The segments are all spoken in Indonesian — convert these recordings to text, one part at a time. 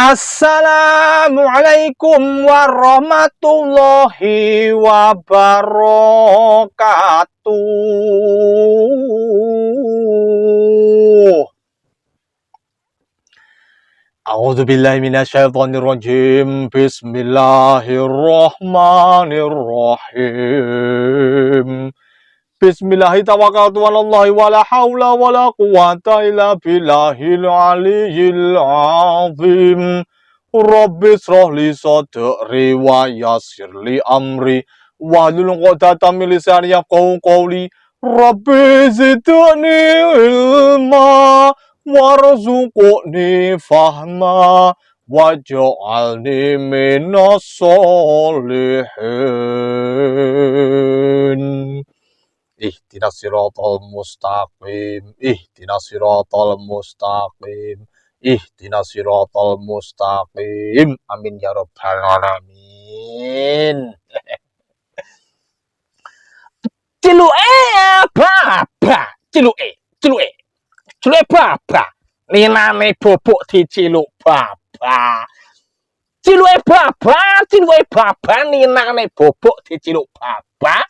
Assalamualaikum warahmatullahi wabarakatuh. A'udzubillahi minasyaitonirrajim. Bismillahirrahmanirrahim. Bismillahirrahmanirrahim. Wala haula wala quwata illa billahil aliyyil azim. Rabbi shrah li sadri wa yassir li amri wahlul 'uqdatam min lisani yafqahu qawli. Rabbi zidni ilma warzuqni fahma waj'alni minas sholihin. Ihdinas siratal mustaqim, ihdinas siratal mustaqim, ihdinas siratal mustaqim. Amin ya rabbal alamin. Ciluke baba, ciluke baba. Ninane bobok diciluk baba. Ciluke baba, ninane bobok diciluk baba.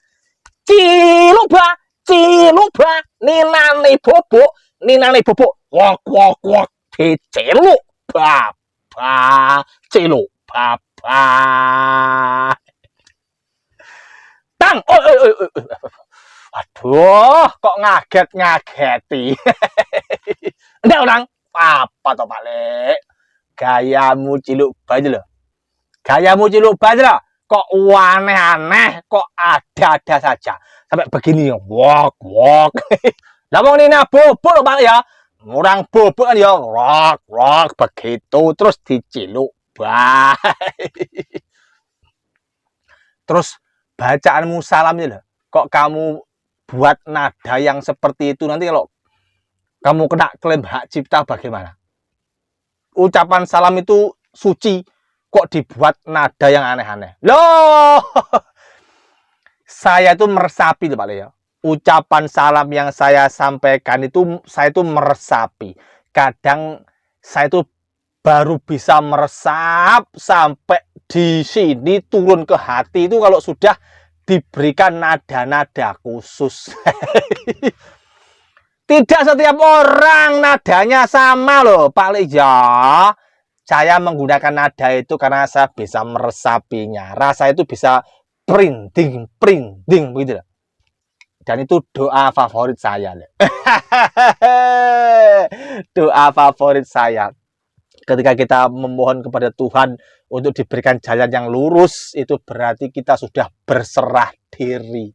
Ciluk ba, ninane bobok, wok, diciluk baba, ciluk baba. Tang, aduh, kok ngaget-ngageti. Ndak orang, apa toh Pak Lek? Gayamu ciluk baju loh. Kok aneh-aneh, kok ada-ada saja. Sampai begini, wok. Lah wong nina bobok lho Pak ya. Orang bobok kan ya rok begitu terus diciluk bah. Terus bacaanmu salamnya loh. Kok kamu buat nada yang seperti itu, nanti kalau kamu kena klaim hak cipta bagaimana? Ucapan salam itu suci, kok dibuat nada yang aneh-aneh? Loh, saya itu meresapi tuh Pak Leo. Ucapan salam yang saya sampaikan itu, saya itu meresapi. Kadang saya itu baru bisa meresap sampai di sini turun ke hati itu kalau sudah diberikan nada-nada khusus. Tidak setiap orang nadanya sama loh Pak Leo. Saya menggunakan nada itu karena saya bisa meresapinya. Rasa itu bisa printing begitu. Dan itu doa favorit saya. Doa favorit saya. Ketika kita memohon kepada Tuhan untuk diberikan jalan yang lurus, itu berarti kita sudah berserah diri.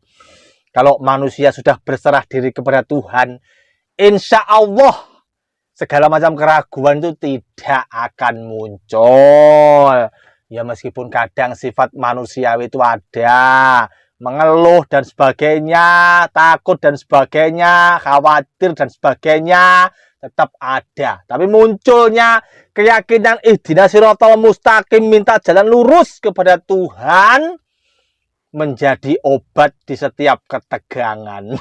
Kalau manusia sudah berserah diri kepada Tuhan, insya Allah segala macam keraguan itu tidak akan muncul. Ya meskipun kadang sifat manusiawi itu ada, mengeluh dan sebagainya, takut dan sebagainya, khawatir dan sebagainya, tetap ada. Tapi munculnya keyakinan ihdinas siratal mustaqim, minta jalan lurus kepada Tuhan, menjadi obat di setiap ketegangan.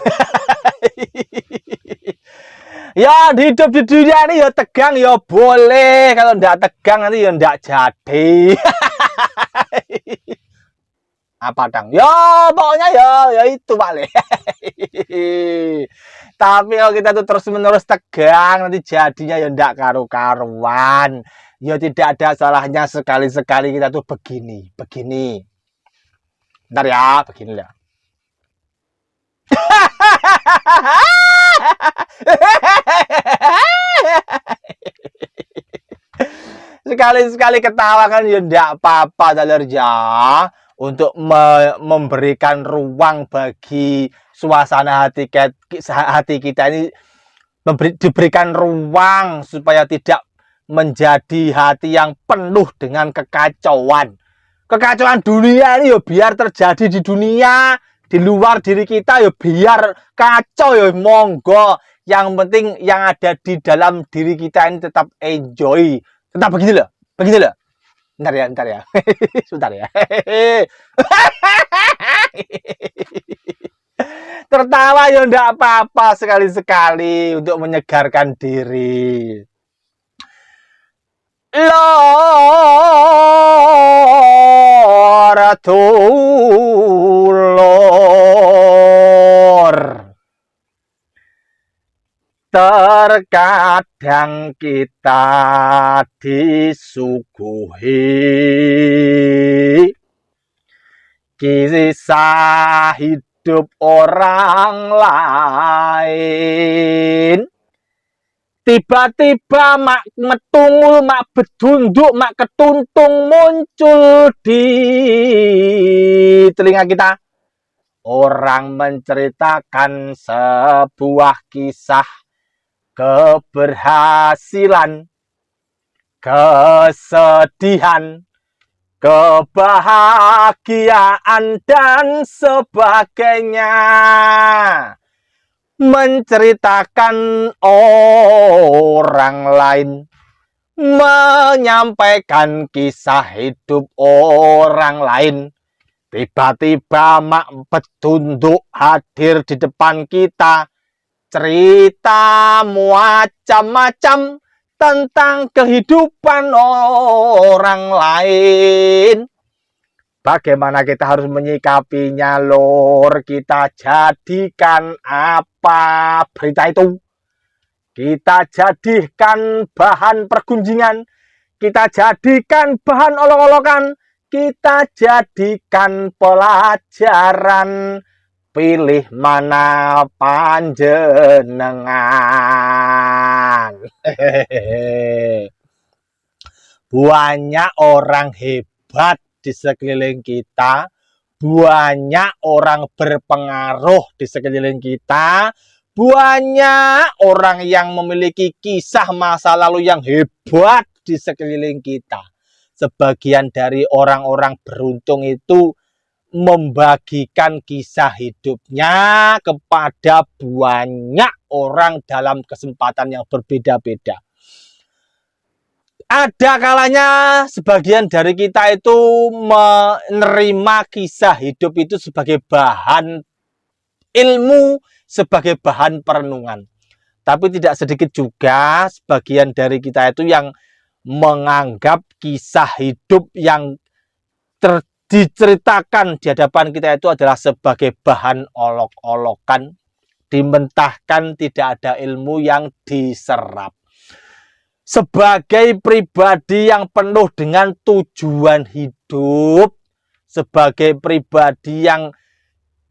Ya hidup di dunia ini ya tegang ya boleh, kalau ndak tegang nanti ya ndak jadi. Apa dang? Ya pokoknya ya itu Pak Le. Tapi kalau kita tuh terus menerus tegang, nanti jadinya ya ndak karu-karuan. Ya tidak ada salahnya sekali-sekali kita tuh begini. Bentar ya, begini ya. Sekali-sekali ketawa kan ya enggak apa-apa Dalerja, untuk memberikan ruang bagi suasana hati kita ini, diberikan ruang supaya tidak menjadi hati yang penuh dengan kekacauan. Kekacauan dunia ini ya biar terjadi di dunia, di luar diri kita ya biar kacau ya monggo. Yang penting yang ada di dalam diri kita ini tetap enjoy. Tetap begini loh. Begini loh. Ntar ya. Sebentar ya. Tertawa ya enggak apa-apa sekali-sekali untuk menyegarkan diri. Lor tulor. Terkadang kita disuguhi kisah hidup orang lain. Tiba-tiba mak metungul, mak bedunduk, mak ketuntung muncul di telinga kita. Orang menceritakan sebuah kisah keberhasilan, kesedihan, kebahagiaan, dan sebagainya. Menceritakan orang lain, menyampaikan kisah hidup orang lain. Tiba-tiba mak petunduk hadir di depan kita, cerita macam-macam tentang kehidupan orang lain. Bagaimana kita harus menyikapinya, lor? Kita jadikan apa berita itu? Kita jadikan bahan pergunjingan, kita jadikan bahan olok-olokan, kita jadikan pelajaran. Pilih mana panjenengan. Banyak orang hebat di sekeliling kita, banyak orang berpengaruh di sekeliling kita, banyak orang yang memiliki kisah masa lalu yang hebat di sekeliling kita. Sebagian dari orang-orang beruntung itu membagikan kisah hidupnya kepada banyak orang dalam kesempatan yang berbeda-beda. Ada kalanya sebagian dari kita itu menerima kisah hidup itu sebagai bahan ilmu, sebagai bahan perenungan. Tapi tidak sedikit juga sebagian dari kita itu yang menganggap kisah hidup yang diceritakan di hadapan kita itu adalah sebagai bahan olok-olokan, dimentahkan, tidak ada ilmu yang diserap. Sebagai pribadi yang penuh dengan tujuan hidup, sebagai pribadi yang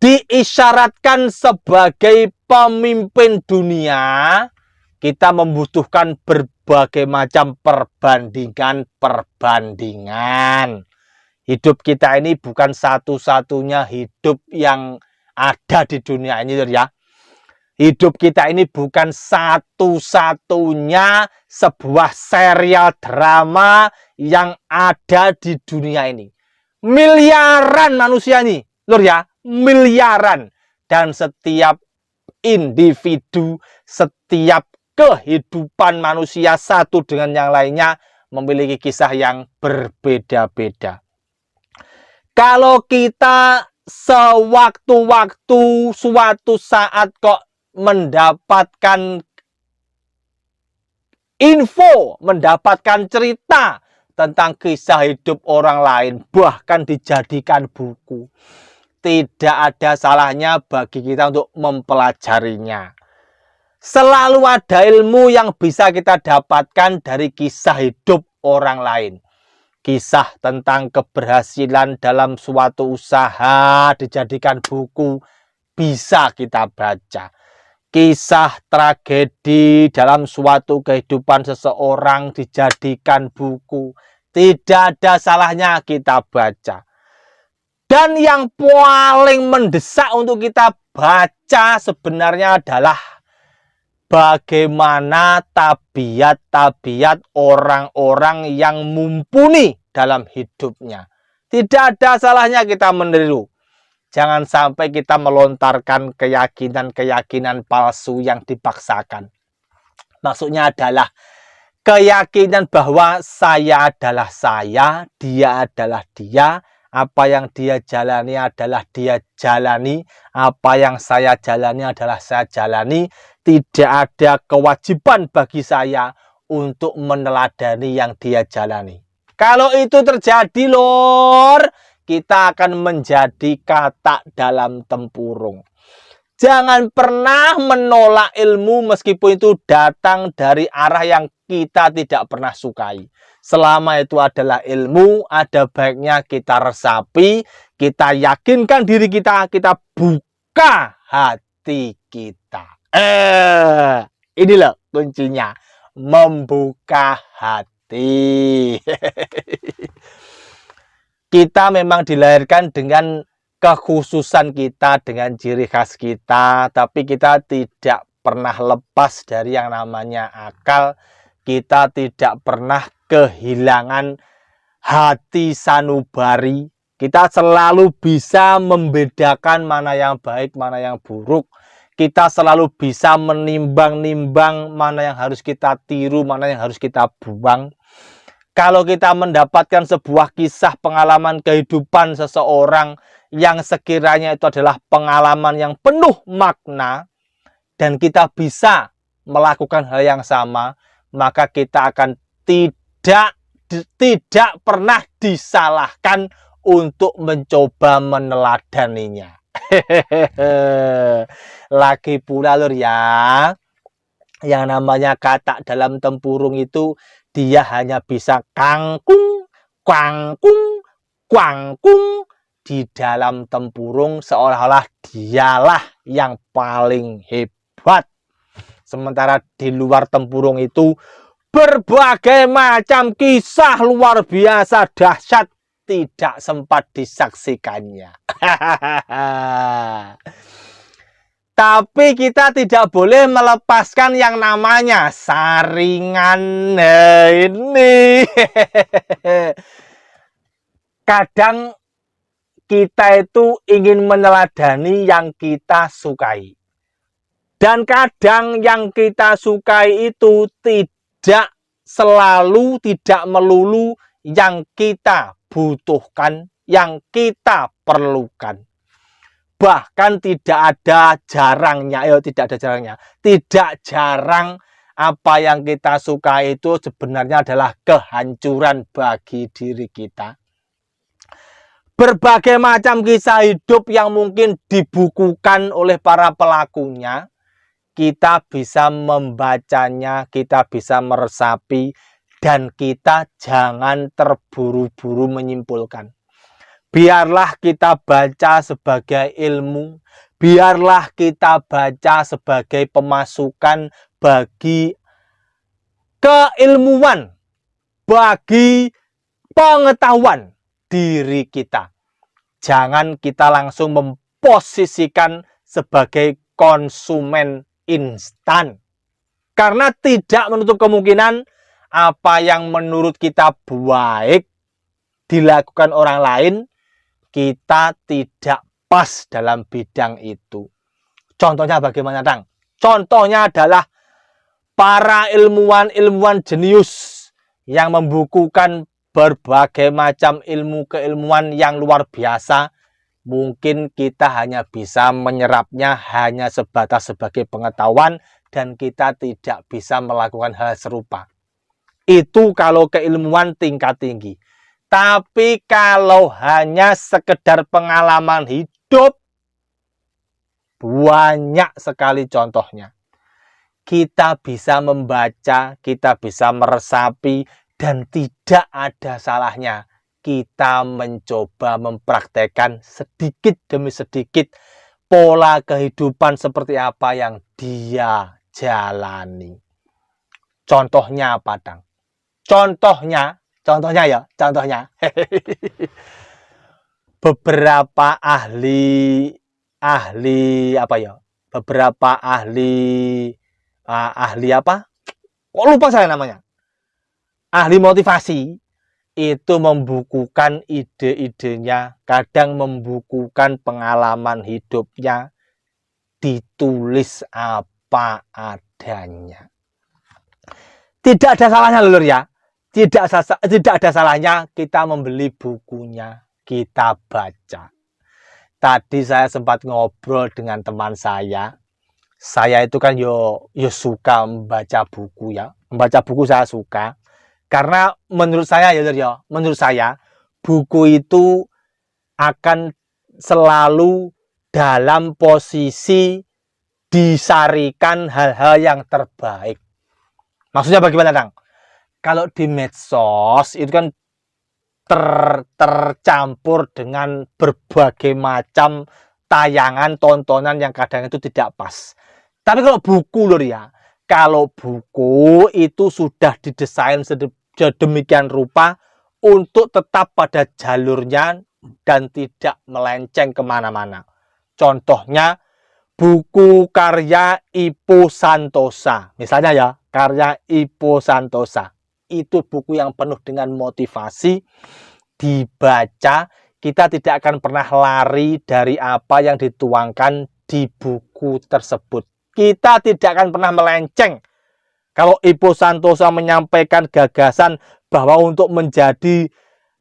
diisyaratkan sebagai pemimpin dunia, kita membutuhkan berbagai macam perbandingan. Hidup kita ini bukan satu-satunya hidup yang ada di dunia ini, ya. Hidup kita ini bukan satu-satunya sebuah serial drama yang ada di dunia ini. Miliaran manusia ini, lur ya, miliaran. Dan setiap individu, setiap kehidupan manusia satu dengan yang lainnya memiliki kisah yang berbeda-beda. Kalau kita sewaktu-waktu, suatu saat kok mendapatkan info, mendapatkan cerita tentang kisah hidup orang lain, bahkan dijadikan buku, tidak ada salahnya bagi kita untuk mempelajarinya. Selalu ada ilmu yang bisa kita dapatkan dari kisah hidup orang lain. Kisah tentang keberhasilan dalam suatu usaha dijadikan buku, bisa kita baca. Kisah tragedi dalam suatu kehidupan seseorang dijadikan buku, tidak ada salahnya kita baca. Dan yang paling mendesak untuk kita baca sebenarnya adalah bagaimana tabiat-tabiat orang-orang yang mumpuni dalam hidupnya. Tidak ada salahnya kita meniru. Jangan sampai kita melontarkan keyakinan-keyakinan palsu yang dipaksakan. Maksudnya adalah keyakinan bahwa saya adalah saya, dia adalah dia, apa yang dia jalani adalah dia jalani, apa yang saya jalani adalah saya jalani. Tidak ada kewajiban bagi saya untuk meneladani yang dia jalani. Kalau itu terjadi, Lor, kita akan menjadi katak dalam tempurung. Jangan pernah menolak ilmu meskipun itu datang dari arah yang kita tidak pernah sukai. Selama itu adalah ilmu, ada baiknya kita resapi, kita yakinkan diri kita, kita buka hati kita. Ini loh kuncinya, membuka hati. Kita memang dilahirkan dengan kekhususan kita, dengan ciri khas kita, tapi kita tidak pernah lepas dari yang namanya akal. Kita tidak pernah kehilangan hati sanubari. Kita selalu bisa membedakan mana yang baik, mana yang buruk. Kita selalu bisa menimbang-nimbang mana yang harus kita tiru, mana yang harus kita buang. Kalau kita mendapatkan sebuah kisah pengalaman kehidupan seseorang yang sekiranya itu adalah pengalaman yang penuh makna dan kita bisa melakukan hal yang sama, maka kita akan tidak pernah disalahkan untuk mencoba meneladaninya. Lagi pula lur ya, yang namanya katak dalam tempurung itu dia hanya bisa kangkung, kangkung, kangkung di dalam tempurung, seolah-olah dialah yang paling hebat. Sementara di luar tempurung itu berbagai macam kisah luar biasa dahsyat tidak sempat disaksikannya. Tapi kita tidak boleh melepaskan yang namanya saringan. Ini kadang kita itu ingin meneladani yang kita sukai. Dan kadang yang kita sukai itu tidak selalu, tidak melulu yang kita butuhkan, yang kita perlukan. Bahkan tidak ada jarangnya, tidak jarang apa yang kita suka itu sebenarnya adalah kehancuran bagi diri kita. Berbagai macam kisah hidup yang mungkin dibukukan oleh para pelakunya, kita bisa membacanya, kita bisa meresapi, dan kita jangan terburu-buru menyimpulkan. Biarlah kita baca sebagai ilmu, biarlah kita baca sebagai pemasukan bagi keilmuan, bagi pengetahuan diri kita. Jangan kita langsung memposisikan sebagai konsumen instan. Karena tidak menutup kemungkinan apa yang menurut kita baik dilakukan orang lain, kita tidak pas dalam bidang itu. Contohnya bagaimana, Tang? Contohnya adalah para ilmuwan jenius yang membukukan berbagai macam ilmu keilmuan yang luar biasa. Mungkin kita hanya bisa menyerapnya hanya sebatas sebagai pengetahuan dan kita tidak bisa melakukan hal serupa. Itu kalau keilmuan tingkat tinggi. Tapi kalau hanya sekedar pengalaman hidup, banyak sekali contohnya. Kita bisa membaca, kita bisa meresapi, dan tidak ada salahnya kita mencoba mempraktekkan sedikit demi sedikit pola kehidupan seperti apa yang dia jalani. Contohnya apa, Dang? Contohnya beberapa ahli apa? Kok lupa saya namanya? Ahli motivasi itu membukukan ide-idenya, kadang membukukan pengalaman hidupnya, ditulis apa adanya. Tidak ada salahnya lur ya. Tidak ada salahnya kita membeli bukunya, kita baca. Tadi saya sempat ngobrol dengan teman saya. Saya itu kan yo suka membaca buku ya. Membaca buku saya suka. Karena menurut saya ya lur ya, menurut saya buku itu akan selalu dalam posisi disarikan hal-hal yang terbaik. Maksudnya bagaimana, Dang? Kalau di medsos itu kan tercampur dengan berbagai macam tayangan, tontonan yang kadang itu tidak pas. Tapi kalau buku lur ya, kalau buku itu sudah didesain sedemikian rupa untuk tetap pada jalurnya dan tidak melenceng kemana-mana. Contohnya buku karya Ipo Santosa. Misalnya ya, karya Ipo Santosa. Itu buku yang penuh dengan motivasi, dibaca, kita tidak akan pernah lari dari apa yang dituangkan di buku tersebut. Kita tidak akan pernah melenceng. Kalau Ipo Santosa menyampaikan gagasan bahwa untuk menjadi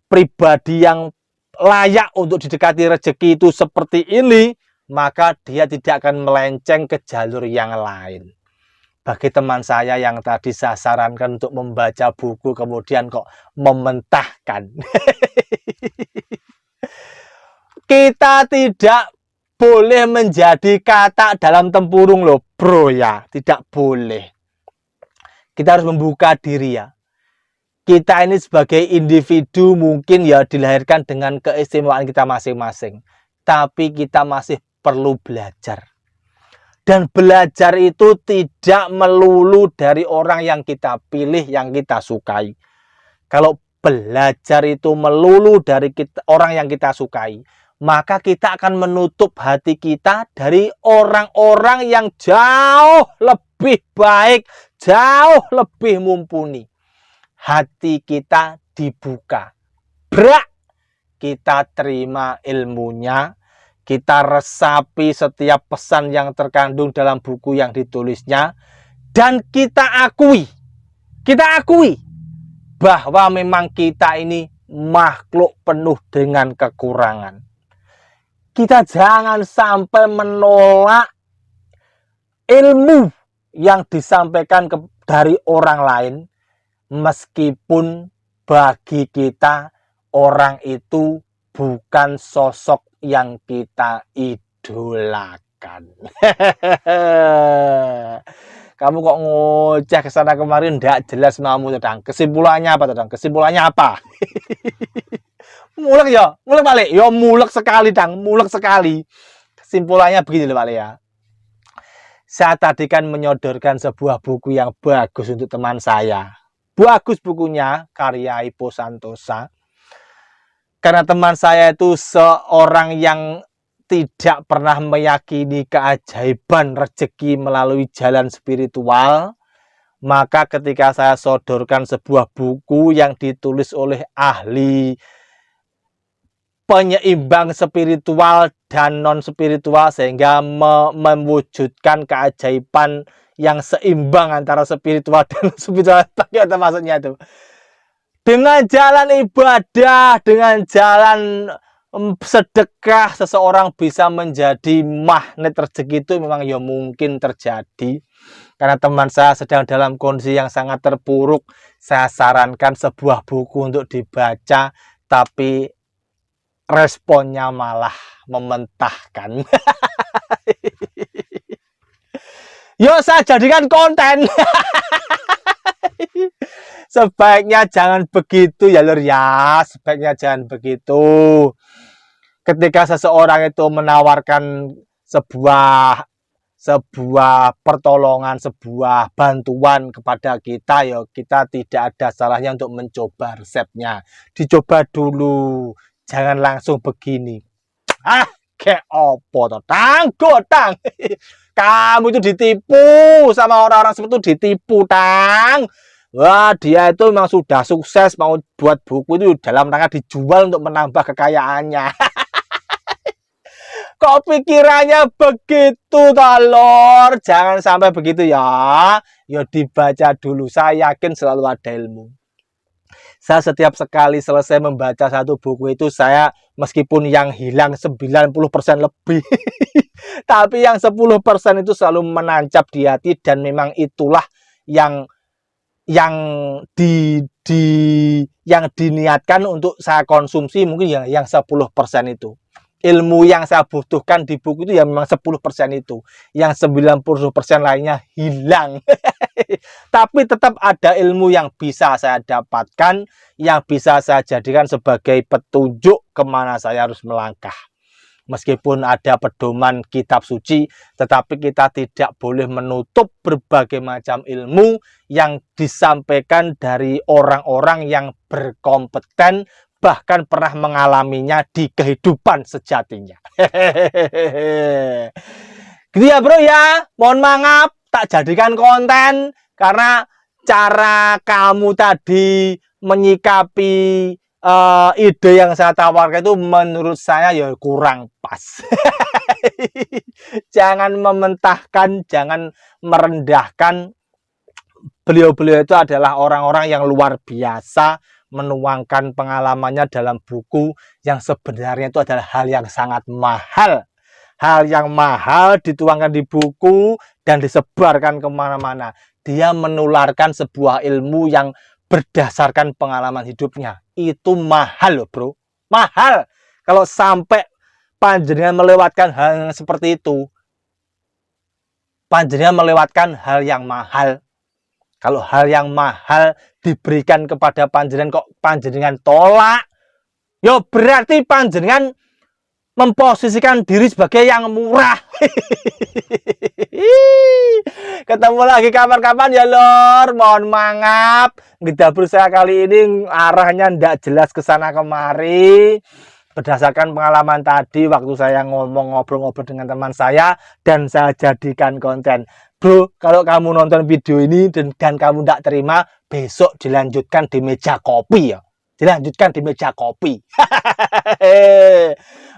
pribadi yang layak untuk didekati rezeki itu seperti ini, maka dia tidak akan melenceng ke jalur yang lain. Bagi teman saya yang tadi saya sarankan untuk membaca buku kemudian kok mementahkan. Kita tidak boleh menjadi kata dalam tempurung loh bro ya. Tidak boleh. Kita harus membuka diri ya. Kita ini sebagai individu mungkin ya dilahirkan dengan keistimewaan kita masing-masing. Tapi kita masih perlu belajar. Dan belajar itu tidak melulu dari orang yang kita pilih, yang kita sukai. Kalau belajar itu melulu dari orang yang kita sukai, maka kita akan menutup hati kita dari orang-orang yang jauh lebih baik, jauh lebih mumpuni. Hati kita dibuka. Brak! Kita terima ilmunya. Kita resapi setiap pesan yang terkandung dalam buku yang ditulisnya. Dan kita akui bahwa memang kita ini makhluk penuh dengan kekurangan. Kita jangan sampai menolak ilmu yang disampaikan dari orang lain. Meskipun bagi kita orang itu bukan sosok yang kita idolakan. Kamu kok ngoceh ke sana kemarin ndak jelas mamu Dang. Kesimpulannya apa Dang? Kesimpulannya apa? Mulek ya, mulek balik. Ya mulek sekali Dang, mulek sekali. Kesimpulannya begini loh balik ya. Saya tadi kan menyodorkan sebuah buku yang bagus untuk teman saya. Bagus bukunya, karya Ipo Santosa. Karena teman saya itu seorang yang tidak pernah meyakini keajaiban rezeki melalui jalan spiritual, maka ketika saya sodorkan sebuah buku yang ditulis oleh ahli penyeimbang spiritual dan non-spiritual sehingga mewujudkan keajaiban yang seimbang antara spiritual dan spiritual, apa maksudnya itu? Dengan jalan ibadah, dengan jalan sedekah, seseorang bisa menjadi magnet rezeki itu memang ya mungkin terjadi. Karena teman saya sedang dalam kondisi yang sangat terpuruk, saya sarankan sebuah buku untuk dibaca, tapi responnya malah mementahkan. Yo, saya jadikan konten. Sebaiknya jangan begitu ya lur ya. Sebaiknya jangan begitu. Ketika seseorang itu menawarkan sebuah pertolongan, sebuah bantuan kepada kita, ya kita tidak ada salahnya untuk mencoba resepnya. Dicoba dulu. Jangan langsung begini. Ah, kayak opo toh? Tang. Kamu itu ditipu sama orang-orang seperti itu, ditipu, Tang. Wah, dia itu memang sudah sukses mau buat buku itu dalam rangka dijual untuk menambah kekayaannya. Kok pikirannya begitu, Lor? Jangan sampai begitu ya. Ya dibaca dulu. Saya yakin selalu ada ilmu. Saya setiap sekali selesai membaca satu buku itu, saya meskipun yang hilang 90% lebih, tapi yang 10% itu selalu menancap di hati, dan memang itulah yang yang yang diniatkan untuk saya konsumsi, mungkin ya yang 10% itu. Ilmu yang saya butuhkan di buku itu ya memang 10% itu. Yang 90% lainnya hilang. Tapi tetap ada ilmu yang bisa saya dapatkan, yang bisa saya jadikan sebagai petunjuk kemana saya harus melangkah. Meskipun ada pedoman kitab suci, tetapi kita tidak boleh menutup berbagai macam ilmu yang disampaikan dari orang-orang yang berkompeten, bahkan pernah mengalaminya di kehidupan sejatinya. Gitu ya bro ya, mohon maaf tak jadikan konten karena cara kamu tadi menyikapi ide yang saya tawarkan itu menurut saya ya kurang pas. Jangan mementahkan, jangan merendahkan. Beliau-beliau itu adalah orang-orang yang luar biasa, menuangkan pengalamannya dalam buku yang sebenarnya itu adalah hal yang sangat mahal. Hal yang mahal dituangkan di buku dan disebarkan kemana-mana. Dia menularkan sebuah ilmu yang berdasarkan pengalaman hidupnya. Itu mahal loh bro. Mahal. Kalau sampai panjenengan melewatkan hal yang seperti itu, panjenengan melewatkan hal yang mahal. Kalau hal yang mahal diberikan kepada panjenengan kok panjenengan tolak, ya berarti panjenengan memposisikan diri sebagai yang murah. Ketemu lagi kapan-kapan ya Lor. Mohon maaf, ngedabur saya kali ini arahnya ndak jelas ke sana kemari. Berdasarkan pengalaman tadi waktu saya ngobrol-ngobrol dengan teman saya, dan saya jadikan konten. Bro, kalau kamu nonton video ini dan kamu tidak terima, besok dilanjutkan di meja kopi ya. Dilanjutkan di meja kopi.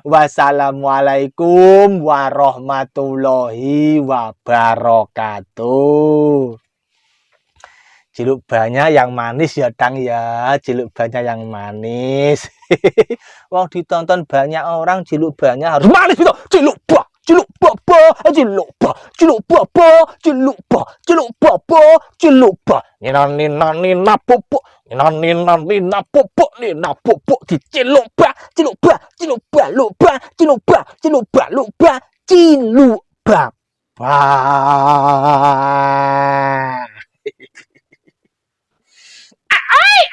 Wassalamualaikum warahmatullahi wabarakatuh. Ciluk banyak yang manis ya Tang ya. Ciluk banyak yang manis. Wong ditonton banyak orang, ciluk banyak harus manis gitu. Ciluk bah. Ciluk baba, ciluk bah, ciluk baba, ciluk bah, ciluk baba, ciluk bah. Nina popo, nina popo, diciluk bah, ciluk bah, ciluk bah, lupa, ciluk bah, ciluk bah, lupa, ciluk bah. Ai